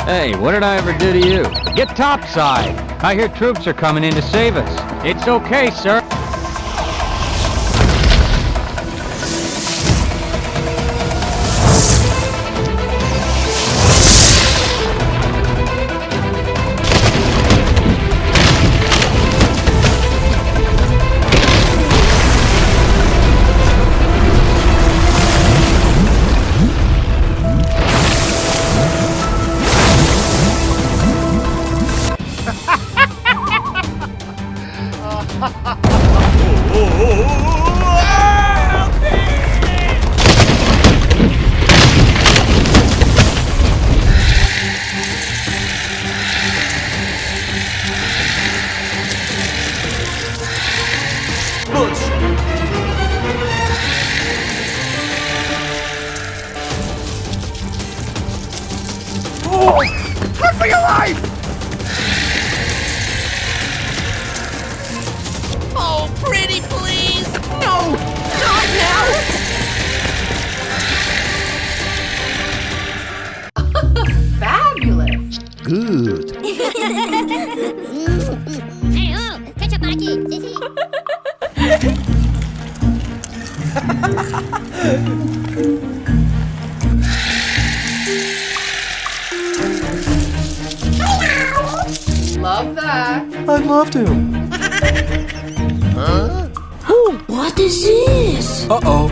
Hey, what did I ever do to you? Get topside. I hear troops are coming in to save us. It's okay, sir. Run for your life! Oh, pretty please! No! Not now! Fabulous! Good. Love that. I'd love to. Huh? Oh, what is this? Uh-oh.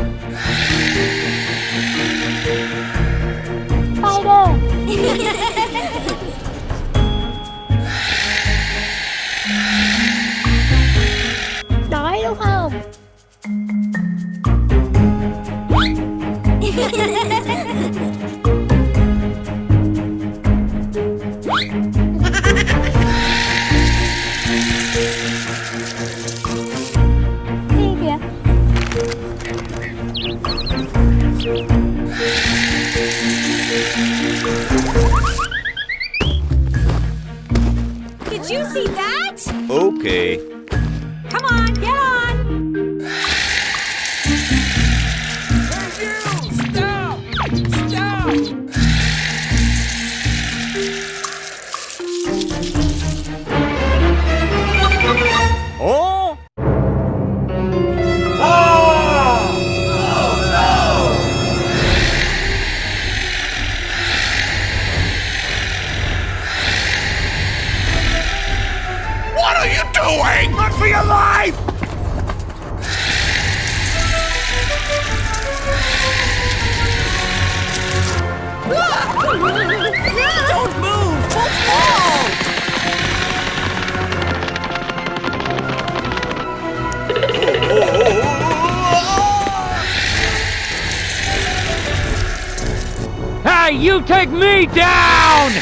Đói đúng không? Đi kìa. Did you see that? Okay. Come on, get on! Stop! Stop! Oh? What are you doing? Run for your life! Don't move! Don't fall! Hey, you take me down!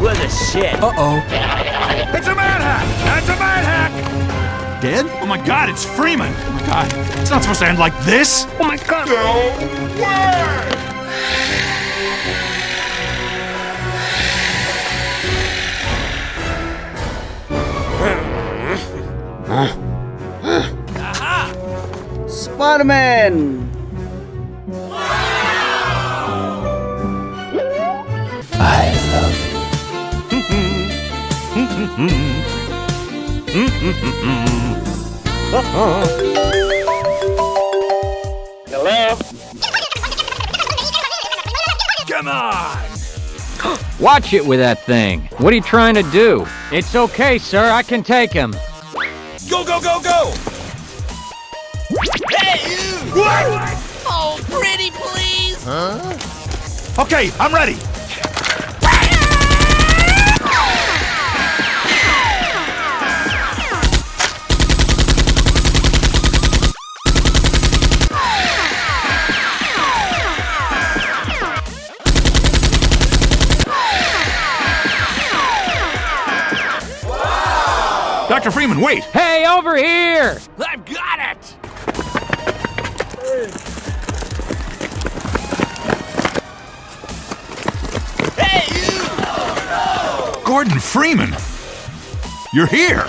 What a shit. Uh-oh. It's a mad hack! That's a mad hack! Dead? Oh my god, it's Freeman! Oh my god, it's not supposed to end like this! Oh my god! Spider-Man! Hello? Come on! Watch it with that thing. What are you trying to do? It's okay, sir. I can take him. Go, go, go, go! Hey, you! What? Oh, pretty please! Huh? Okay, I'm ready! Dr. Freeman, wait! Hey, over here! I've got it! Gordon Freeman. You're here.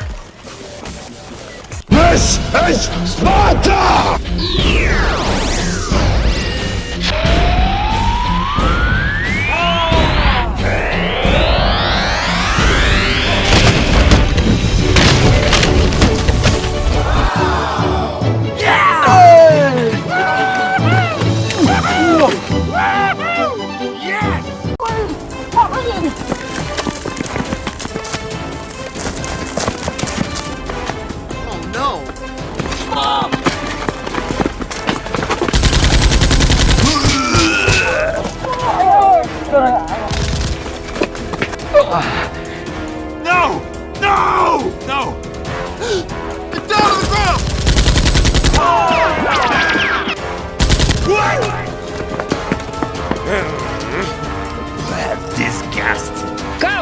This is Sparta! No! No! No! Get down on the ground! Disgusting. Go!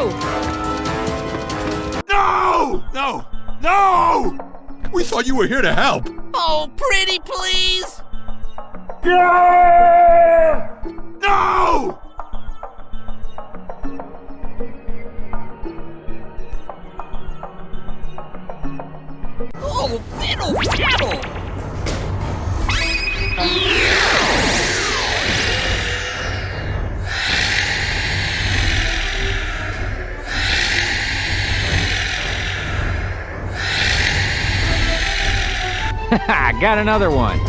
No! No! No! We thought you were here to help. Oh, pretty please! No! Oh, fiddle faddle! I got another one.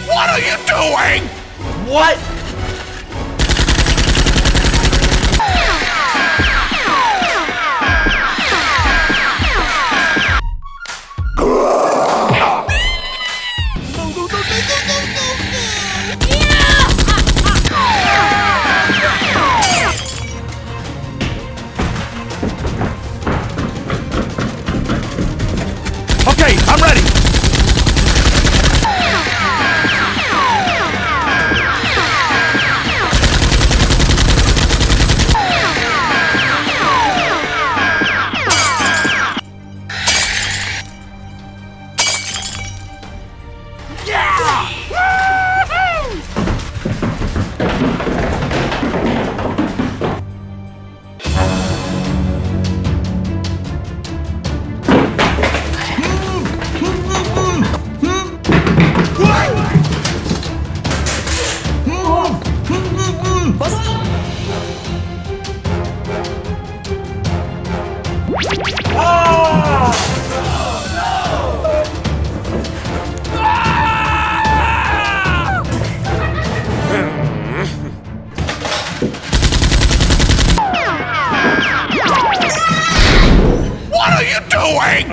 What are you doing? What? Okay, I'm ready. What are you doing?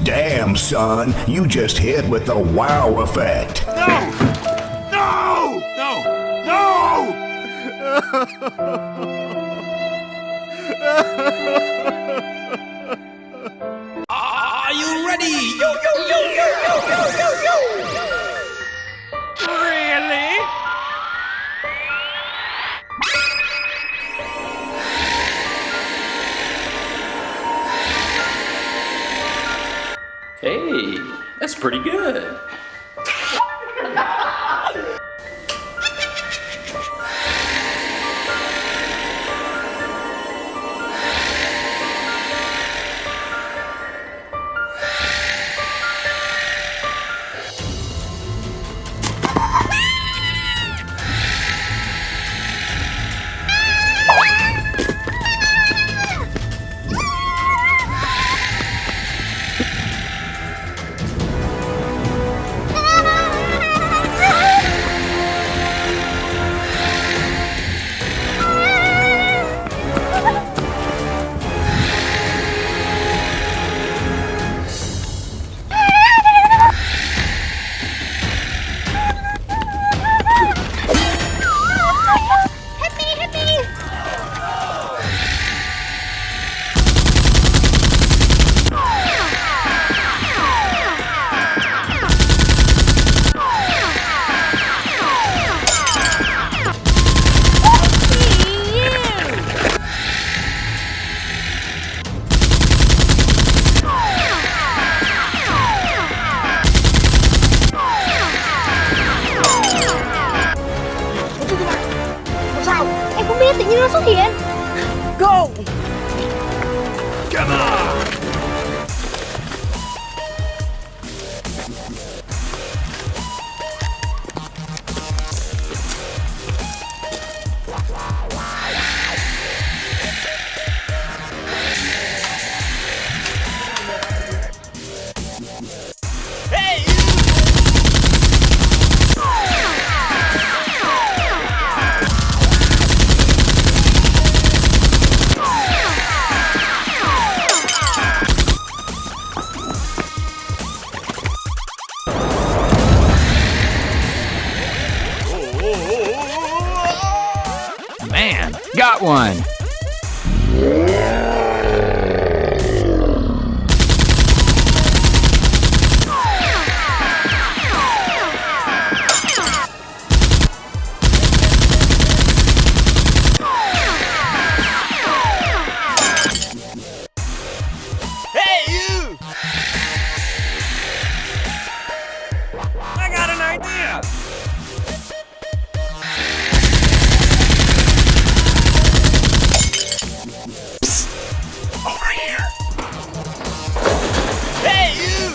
Damn, son, you just hit with the wow effect. No! No! No! No! Are you ready? Yo, yo, yo, yo, yo, yo, yo, yo! Really? Hey, that's pretty good. Sao? Em không biết, tự nhiên nó xuất hiện. Go! Come on! Man, got one. Hey, you! I got an idea! Over here. Hey, you!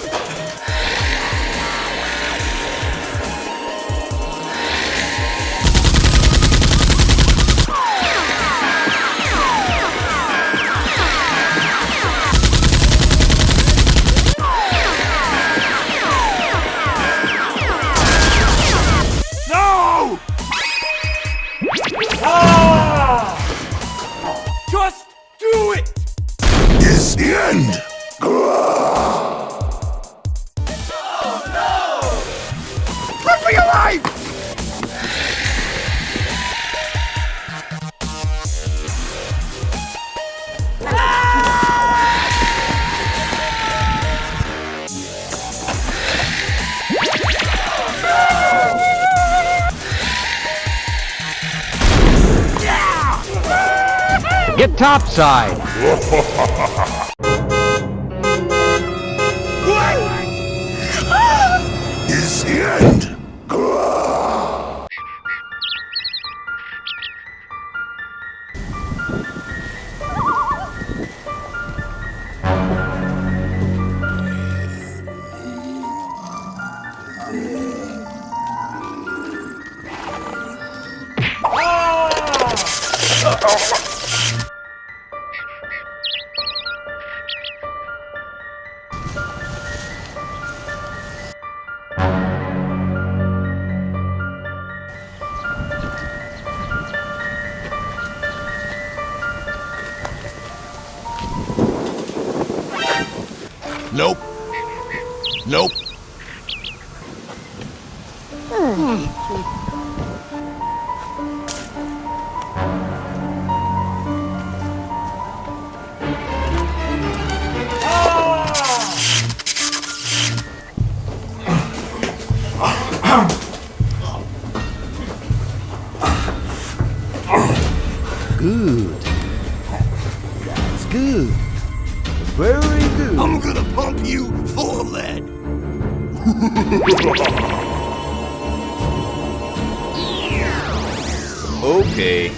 No! Ah! Just do it! Is the end. Run for your life! Get topside. Is the end. Nope. Nope. Good. That's good. Very good. I'm gonna pump you full of lead. Okay.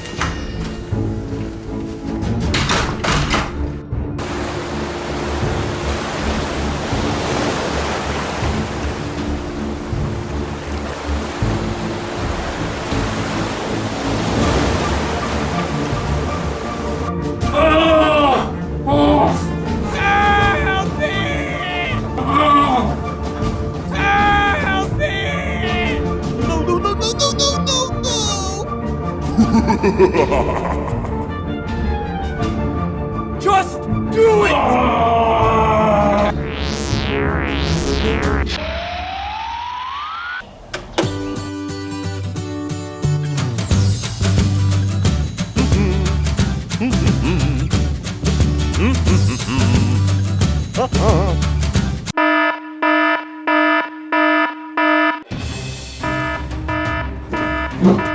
Just do it!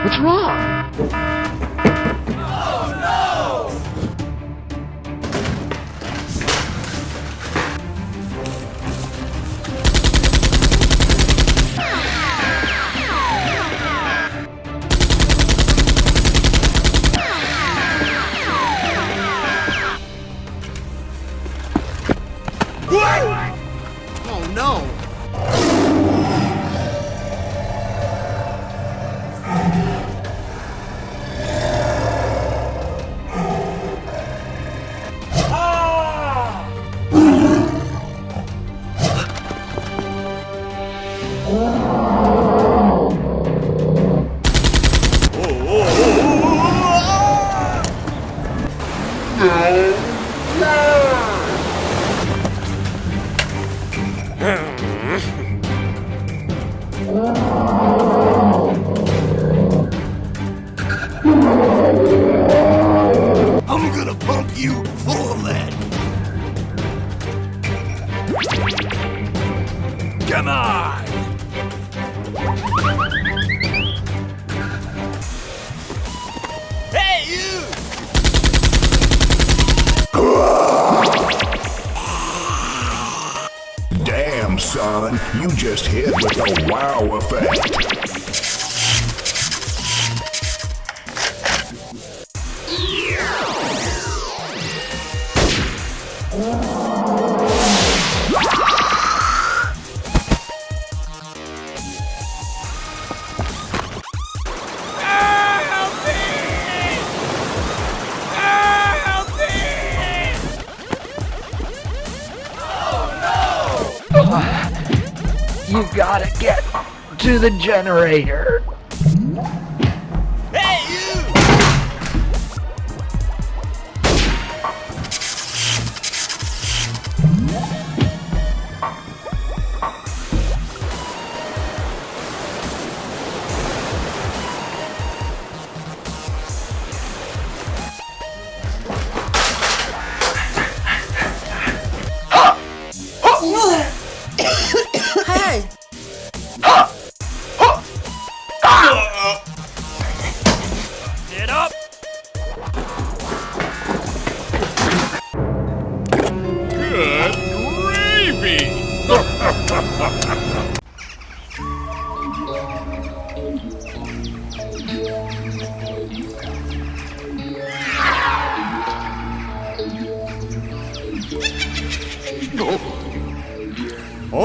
What's wrong? Oh no! I'm gonna pump you full of lead. Come on! Hey, you! Damn, son, you just hit with the wow effect. You gotta get to the generator. Hey, you! Hey! Get up! Good gravy!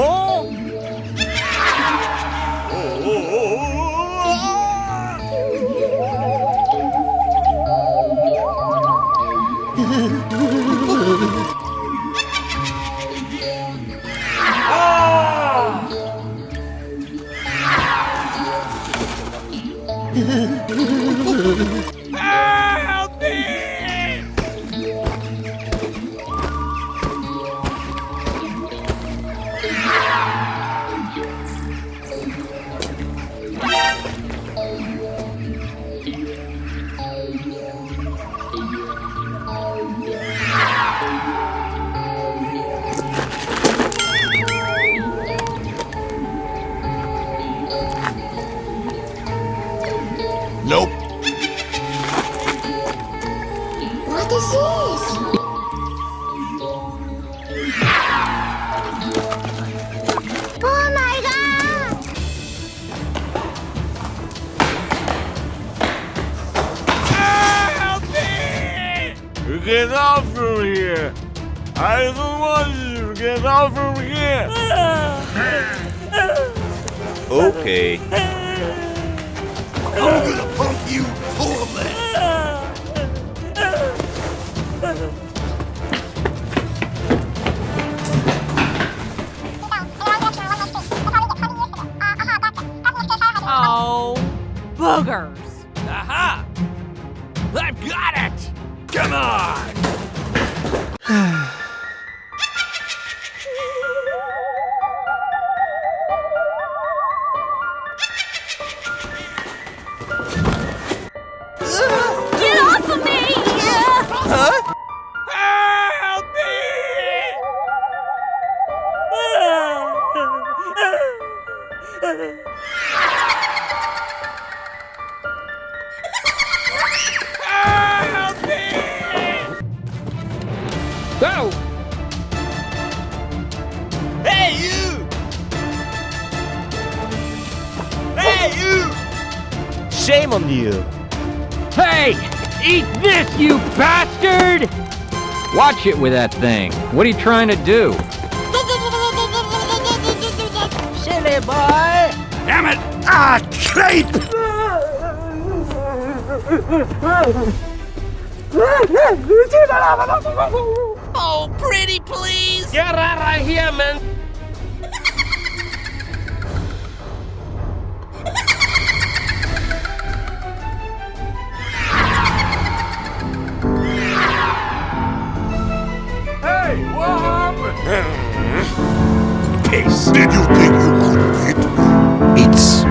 Oh! Help me! Nope. Get off from here! I don't want you! Get off from here! Okay. I'm gonna pump you full of that! Oh, boogers. Aha! I've got it! Come on! Get off of me! Help me! Help me! Go! Hey, you! Hey, you! Shame on you. Hey! Eat this, you bastard! Watch it with that thing. What are you trying to do? Silly boy! Damn it! Ah, creep! Oh, pretty please! Get out of here, man! Hey, what happened? Case. Did you think you could hit me? It's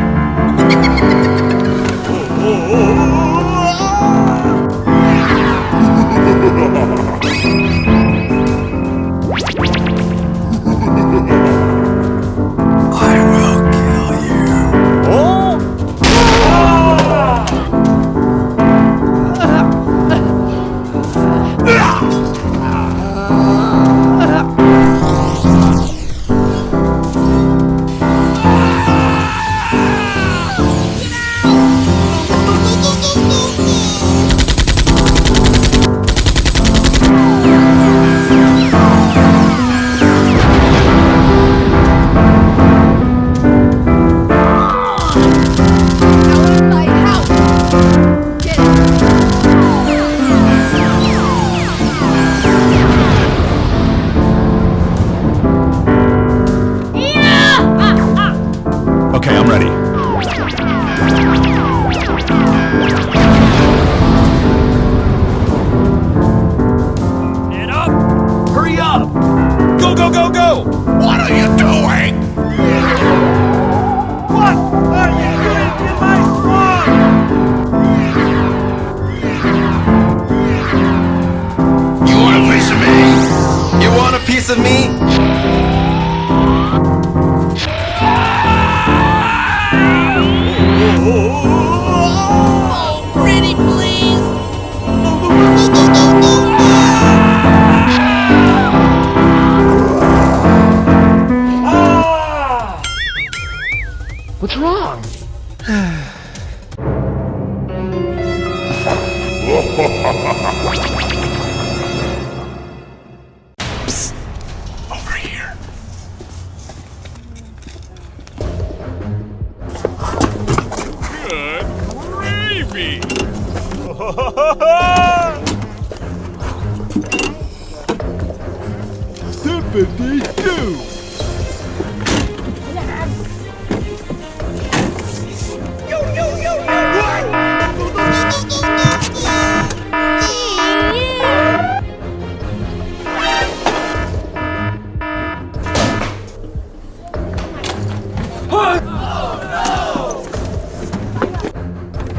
I will kill you. My house! Get Okay, I'm ready. Get up! hurry up. Go, go, go, go. What are you doing? What are you doing to my son? You want a piece of me? You want a piece of me? Oh, pretty please! What's wrong? Over here. Good gravy!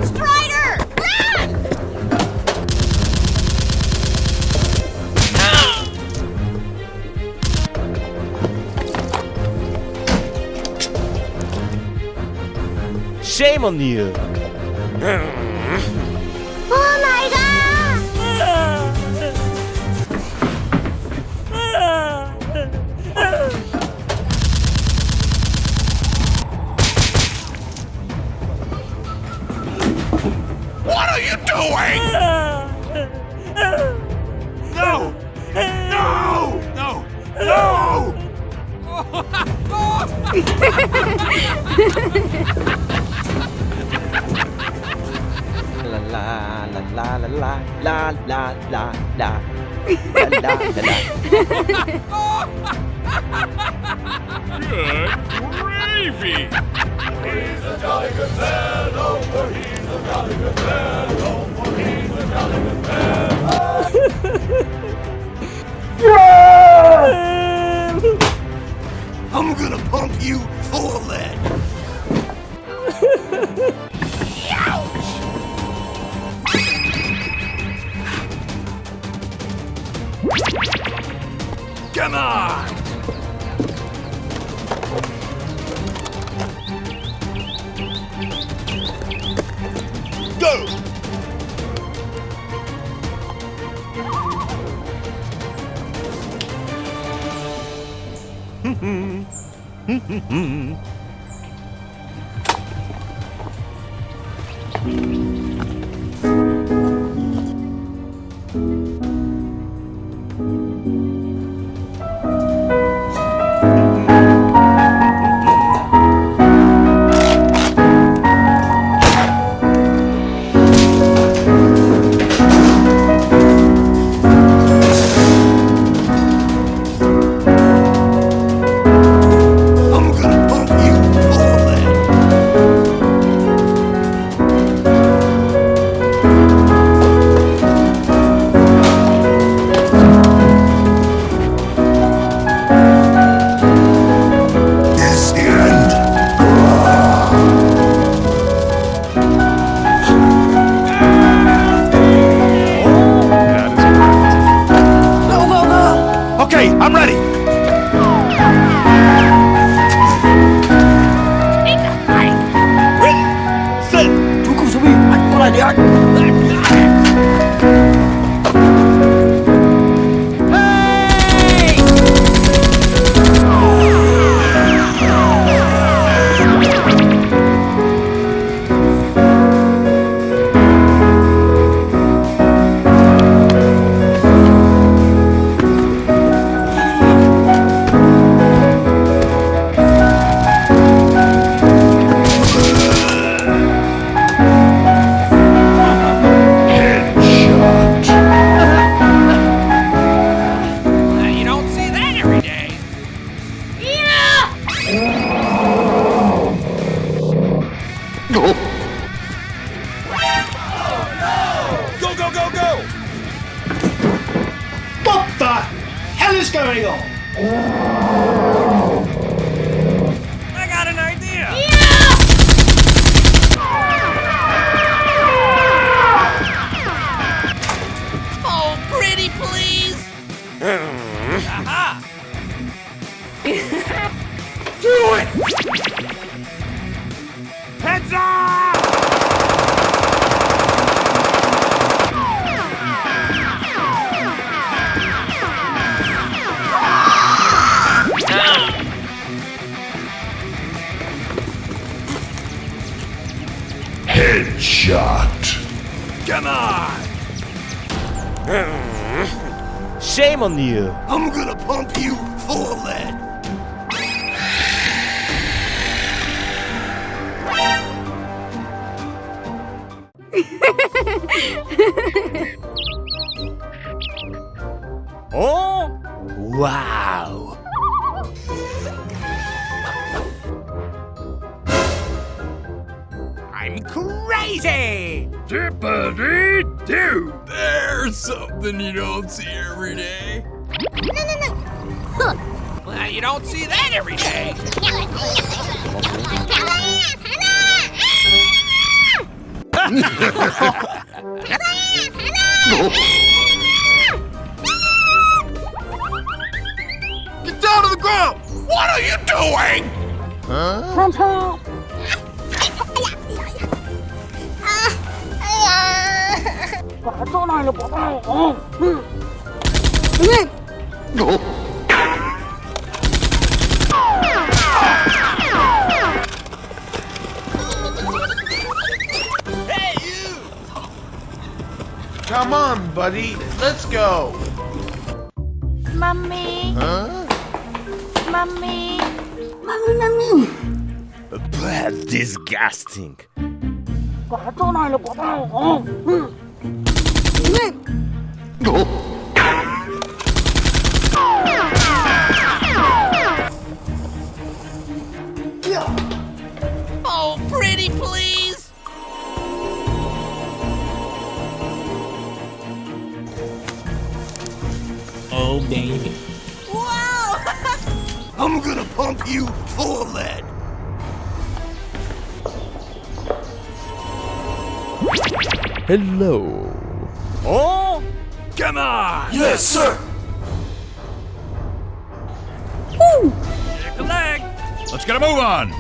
Strider! Run! Shame on you. Oh my god! What are you doing? No! No! No! No! La la la la la la la la la la la Good gravy! He's a jolly good fellow, for he's a jolly good fellow, for he's a jolly good fellow. I'm gonna pump you full of lead. Come on! Go! Okay, I'm ready. You don't see that every day. Go, go, go, go! What the hell is going on? I got an idea. Oh, pretty please. Aha. Do it! Heads up! Headshot! Come on! Shame on you. I'm gonna pump you full of lead. Oh? Wow. I'm crazy. Dippity-doo! There's something you don't see every day. Well, you don't see that every day. Get down to the ground! What are you doing? Come on, buddy. Let's go. Mommy. Huh? Mommy. Bad, disgusting. Oh, pretty please. Oh, baby. Wow. I'm gonna pump you full of lead. Hello. Oh? Come on! Yes, sir! Kick a leg! Let's get a move on!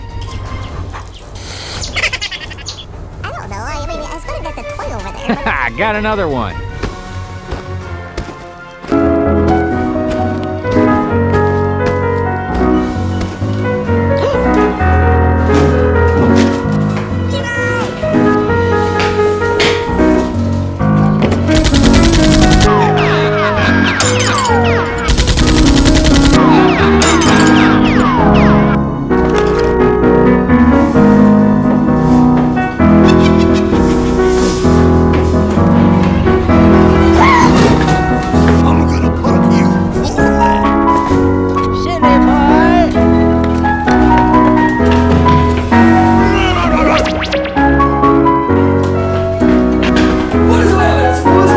I don't know. I mean, I was gonna get the toy over there. I got another one. I'm gonna pump you full of lead. Shitty boy. What is that? What's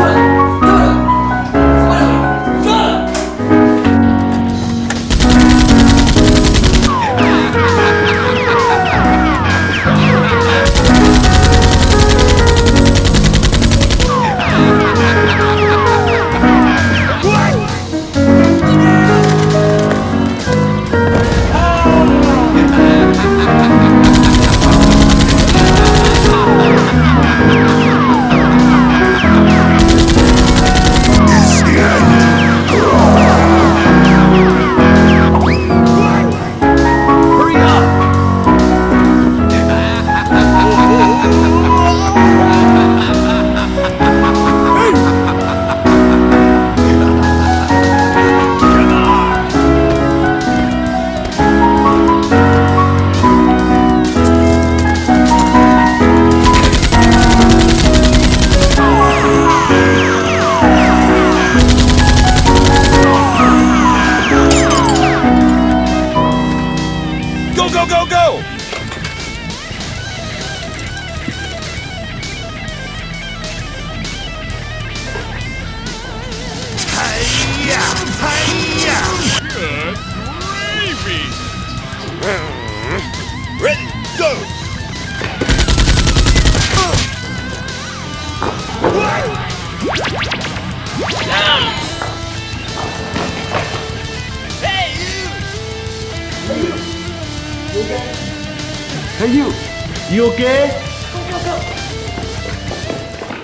Go, go, go, go! Hi-ya! Hi-ya! good gravy? Ready, go! You okay?